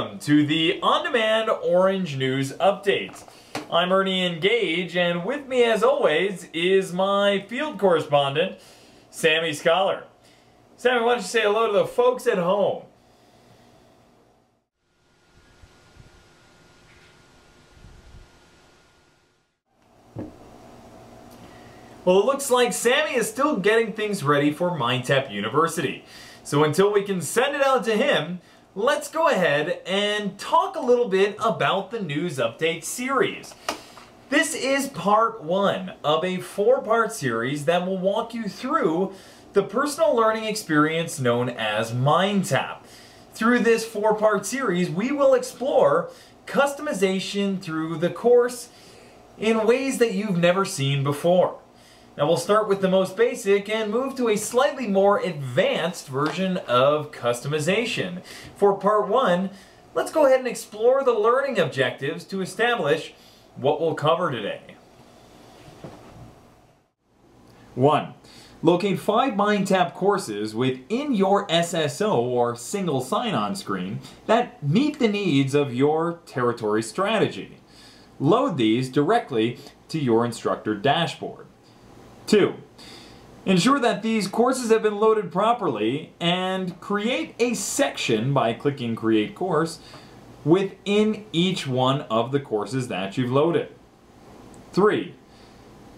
Welcome to the On-Demand Orange News Update. I'm Ernie Engage, and with me as always is my field correspondent, Sammy Scholar. Sammy, why don't you say hello to the folks at home? Well, it looks like Sammy is still getting things ready for Mindtap University. So until we can send it out to him, let's go ahead and talk a little bit about the News Update series. This is part one of a four-part series that will walk you through the personal learning experience known as Mindtap. Through this four-part series, we will explore customization through the course in ways that you've never seen before. Now we'll start with the most basic and move to a slightly more advanced version of customization. For part one, let's go ahead and explore the learning objectives to establish what we'll cover today. 1. Locate 5 Mindtap courses within your SSO or single sign-on screen that meet the needs of your territory strategy. Load these directly to your instructor dashboard. 2. Ensure that these courses have been loaded properly and create a section by clicking Create Course within each one of the courses that you've loaded. 3.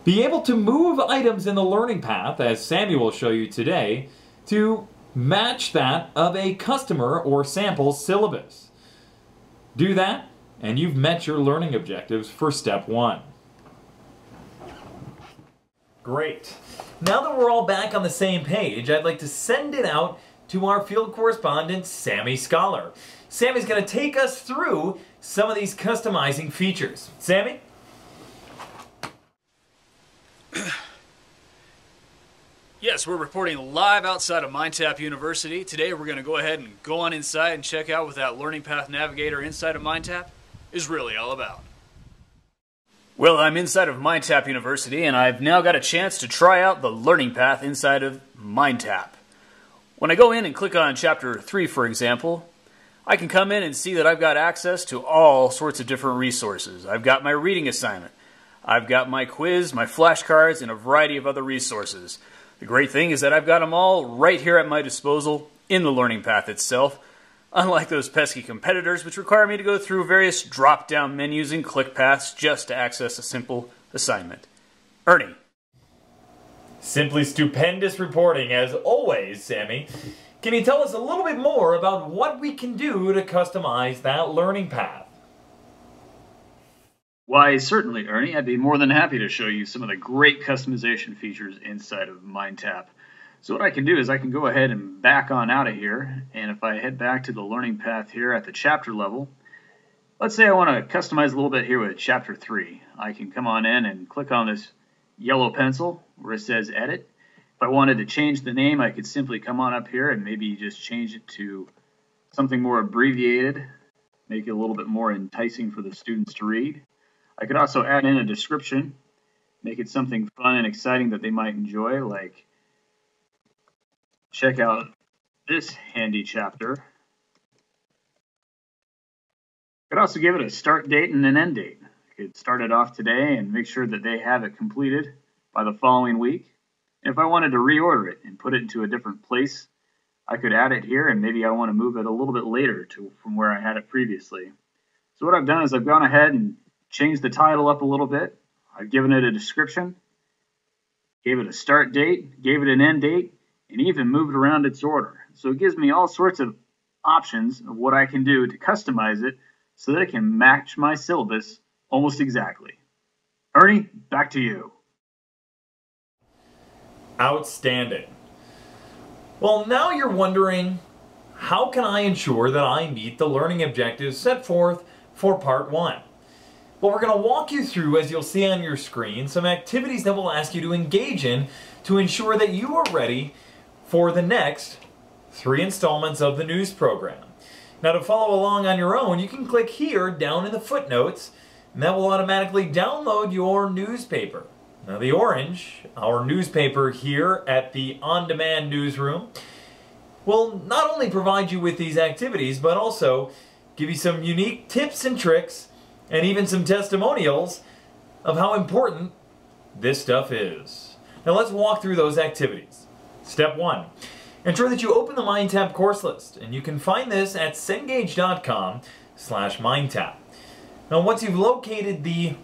Be able to move items in the learning path, as Sammy will show you today, to match that of a customer or sample syllabus. Do that, and you've met your learning objectives for step 1. Great. Now that we're all back on the same page, I'd like to send it out to our field correspondent, Sammy Scholar. Sammy's going to take us through some of these customizing features. Sammy? Yes, we're reporting live outside of Mindtap University. Today we're going to go ahead and go on inside and check out what that Learning Path Navigator inside of Mindtap is really all about. Well, I'm inside of Mindtap University, and I've now got a chance to try out the learning path inside of Mindtap. When I go in and click on Chapter 3, for example, I can come in and see that I've got access to all sorts of different resources. I've got my reading assignment, I've got my quiz, my flashcards, and a variety of other resources. The great thing is that I've got them all right here at my disposal in the learning path itself, unlike those pesky competitors which require me to go through various drop-down menus and click paths just to access a simple assignment. Ernie. Simply stupendous reporting as always, Sammy. Can you tell us a little bit more about what we can do to customize that learning path? Why, certainly, Ernie. I'd be more than happy to show you some of the great customization features inside of Mindtap. So what I can do is I can go ahead and back on out of here, and if I head back to the learning path here at the chapter level, let's say I want to customize a little bit here with chapter 3. I can come on in and click on this yellow pencil where it says edit. If I wanted to change the name, I could simply come on up here and maybe just change it to something more abbreviated, make it a little bit more enticing for the students to read. I could also add in a description, make it something fun and exciting that they might enjoy, like check out this handy chapter. Could also give it a start date and an end date. I could start it off today and make sure that they have it completed by the following week. And if I wanted to reorder it and put it into a different place, I could add it here, and maybe I want to move it a little bit later from where I had it previously. So what I've done is I've gone ahead and changed the title up a little bit. I've given it a description, gave it a start date, gave it an end date, and even moved around its order. So it gives me all sorts of options of what I can do to customize it so that it can match my syllabus almost exactly. Ernie, back to you. Outstanding. Well, now you're wondering, how can I ensure that I meet the learning objectives set forth for part 1? Well, we're going to walk you through, as you'll see on your screen, some activities that we'll ask you to engage in to ensure that you are ready for the next 3 installments of the news program. Now, to follow along on your own, you can click here down in the footnotes, and that will automatically download your newspaper. Now, the orange, our newspaper here at the On-Demand Newsroom, will not only provide you with these activities, but also give you some unique tips and tricks, and even some testimonials of how important this stuff is. Now let's walk through those activities. Step 1. Ensure that you open the MindTap course list, and you can find this at cengage.com/MindTap. Now once you've located the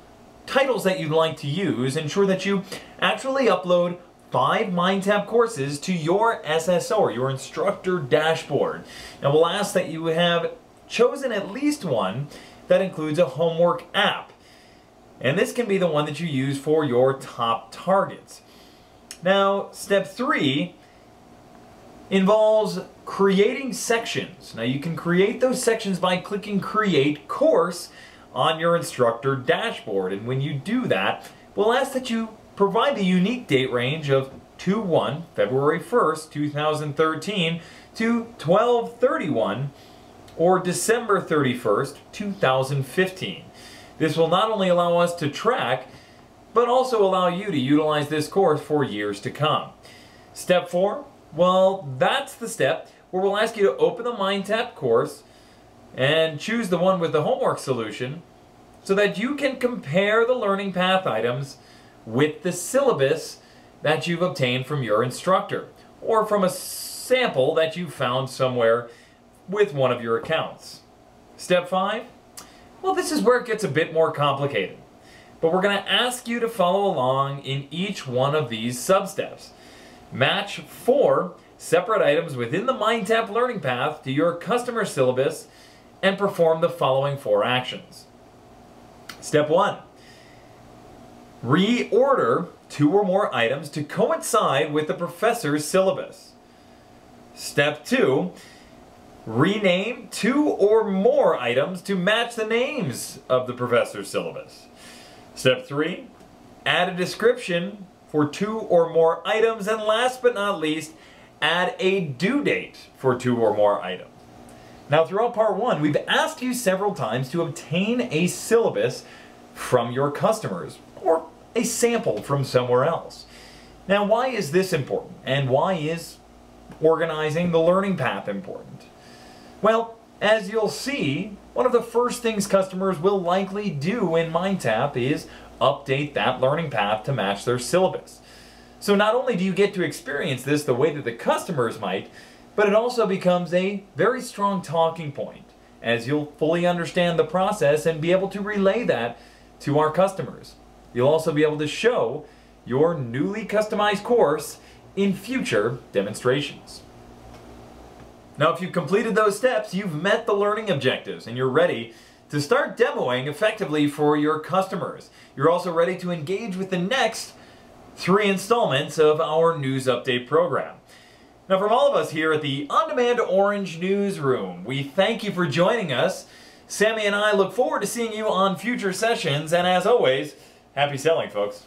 titles that you'd like to use, ensure that you actually upload 5 MindTap courses to your SSO, or your instructor dashboard. Now we'll ask that you have chosen at least one that includes a homework app. And this can be the one that you use for your top targets. Now, step 3 involves creating sections. Now you can create those sections by clicking Create Course on your instructor dashboard. And when you do that, we'll ask that you provide the unique date range of 2/1, February 1st, 2013 to 12/31 or December 31st, 2015. This will not only allow us to track, but also allow you to utilize this course for years to come. Step 4, well, that's the step where we'll ask you to open the MindTap course and choose the one with the homework solution so that you can compare the learning path items with the syllabus that you've obtained from your instructor or from a sample that you found somewhere with one of your accounts. Step 5, well, this is where it gets a bit more complicated, but we're going to ask you to follow along in each one of these sub-steps. Match 4 separate items within the MindTap learning path to your customer syllabus and perform the following 4 actions. Step 1, reorder 2 or more items to coincide with the professor's syllabus. Step 2, rename 2 or more items to match the names of the professor's syllabus. Step 3, add a description for 2 or more items. And last but not least, add a due date for 2 or more items. Now throughout part 1, we've asked you several times to obtain a syllabus from your customers or a sample from somewhere else. Now why is this important? And why is organizing the learning path important? Well, as you'll see, one of the first things customers will likely do in MindTap is update that learning path to match their syllabus. So not only do you get to experience this the way that the customers might, but it also becomes a very strong talking point as you'll fully understand the process and be able to relay that to our customers. You'll also be able to show your newly customized course in future demonstrations. Now, if you've completed those steps, you've met the learning objectives and you're ready to start demoing effectively for your customers. You're also ready to engage with the next 3 installments of our news update program. Now, from all of us here at the On Demand Orange Newsroom, we thank you for joining us. Sammy and I look forward to seeing you on future sessions, and as always, happy selling, folks.